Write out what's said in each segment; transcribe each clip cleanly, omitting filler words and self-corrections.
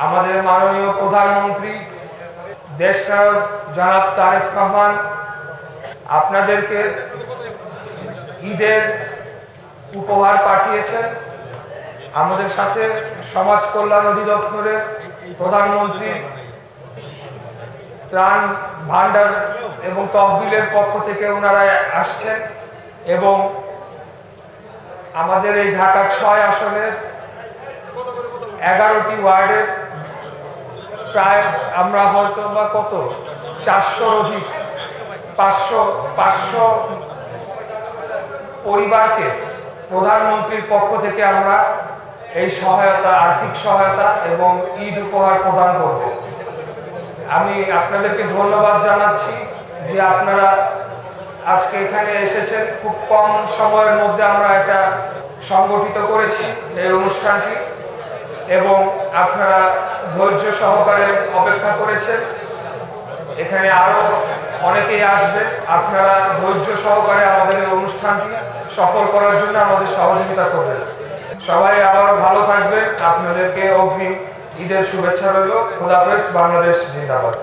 আমাদের মাননীয় প্রধানমন্ত্রী দেশনায়ক জনাব তারেক রহমান আপনাদেরকে ঈদের উপহার পাঠিয়েছেন। আমাদের সাথে সমাজ কল্যাণ অধিদপ্তরের প্রধানমন্ত্রী ত্রাণ ভান্ডার এবং তহবিলের পক্ষ থেকে ওনারা আসছেন এবং আমাদের এই ঢাকা ৬ আসনের 11টি ওয়ার্ডের প্রায় আমরা হয়তো বা কত 400-র অধিক 500 পরিবারকে প্রধানমন্ত্রীর পক্ষ থেকে আমরা এই সহায়তা, আর্থিক সহায়তা এবং ঈদ উপহার প্রদান করব। আমি আপনাদেরকে ধন্যবাদ জানাচ্ছি যে আপনারা আজকে এখানে এসেছেন। খুব কম সময়ের মধ্যে আমরা এটা সংগঠিত করেছি এই অনুষ্ঠানটি এবং আপনারা ধৈর্য সহকারে অপেক্ষা করেছেন। এখানে আরো অনেকেই আসবেন। আপনারা ধৈর্য সহকারে আমাদের এই অনুষ্ঠানটি সফল করার জন্য আমাদের সহযোগিতা করবেন। সবাই আবারও ভালো থাকবেন। আপনাদেরকে অগ্রিম ঈদের শুভেচ্ছা রইল। খোদাফেজ। বাংলাদেশ জিন্দাবাদ।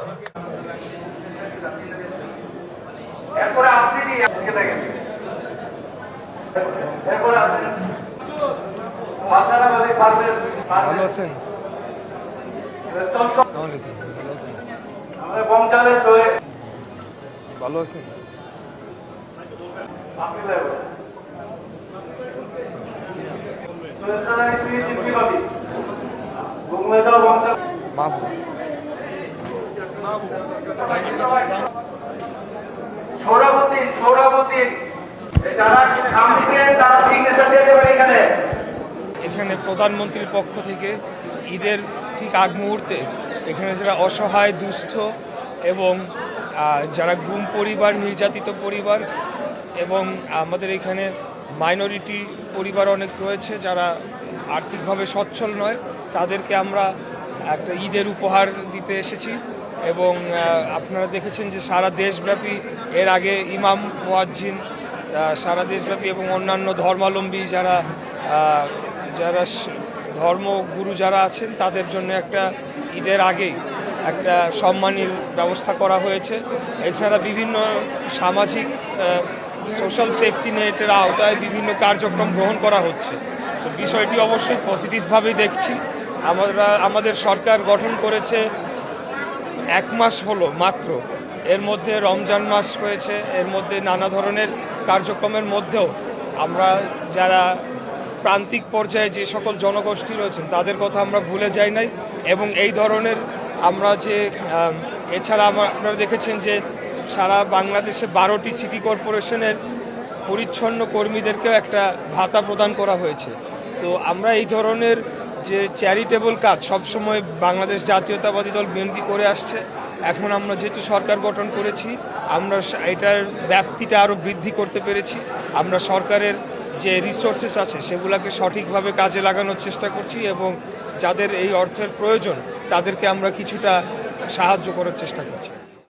ভালো আছেন? ভালো আছেন? এখানে প্রধানমন্ত্রীর পক্ষ থেকে ঈদের ঠিক আগ মুহূর্তে এখানে যারা অসহায়, দুস্থ এবং যারা গুম পরিবার, নির্যাতিত পরিবার এবং আমাদের এখানে মাইনরিটি পরিবার অনেক রয়েছে যারা আর্থিকভাবে সচ্ছল নয়, তাদেরকে আমরা একটা ঈদের উপহার দিতে এসেছি। এবং আপনারা দেখেছেন যে সারা দেশব্যাপী এর আগে ইমাম, মুয়াজ্জিন সারা দেশব্যাপী এবং অন্যান্য ধর্মাবলম্বী যারা ধর্মগুরু যারা আছেন তাদের জন্য একটা ঈদের আগেই একটা সম্মানীর ব্যবস্থা করা হয়েছে। এছাড়া বিভিন্ন সামাজিক সোশ্যাল সেফটি নেটের আওতায় বিভিন্ন কার্যক্রম গ্রহণ করা হচ্ছে। তো বিষয়টি অবশ্যই পজিটিভভাবেই দেখছি। আমাদের সরকার গঠন করেছে 1 মাস হলো মাত্র। এর মধ্যে রমজান মাস রয়েছে, এর মধ্যে নানা ধরনের কার্যক্রমের মধ্যেও আমরা যারা প্রান্তিক পর্যায়ে যে সকল জনগোষ্ঠী রয়েছেন তাদের কথা আমরা ভুলে যাই নাই। এবং এই ধরনের আমরা যে এছাড়া আপনারা দেখেছেন যে সারা বাংলাদেশে 12টি সিটি কর্পোরেশনের পরিচ্ছন্ন কর্মীদেরকেও একটা ভাতা প্রদান করা হয়েছে। তো আমরা এই ধরনের যে চ্যারিটেবল কাজ সবসময় বাংলাদেশ জাতীয়তাবাদী দল বিএনপি করে আসছে। এখন আমরা যেহেতু সরকার গঠন করেছি, আমরা এটার ব্যাপ্তিটা আরও বৃদ্ধি করতে পেরেছি। আমরা সরকারের যে রিসোর্সেস আছে সেগুলোকে সঠিকভাবে কাজে লাগানোর চেষ্টা করছি এবং যাদের এই অর্থের প্রয়োজন তাদেরকে আমরা কিছুটা সাহায্য করার চেষ্টা করছি।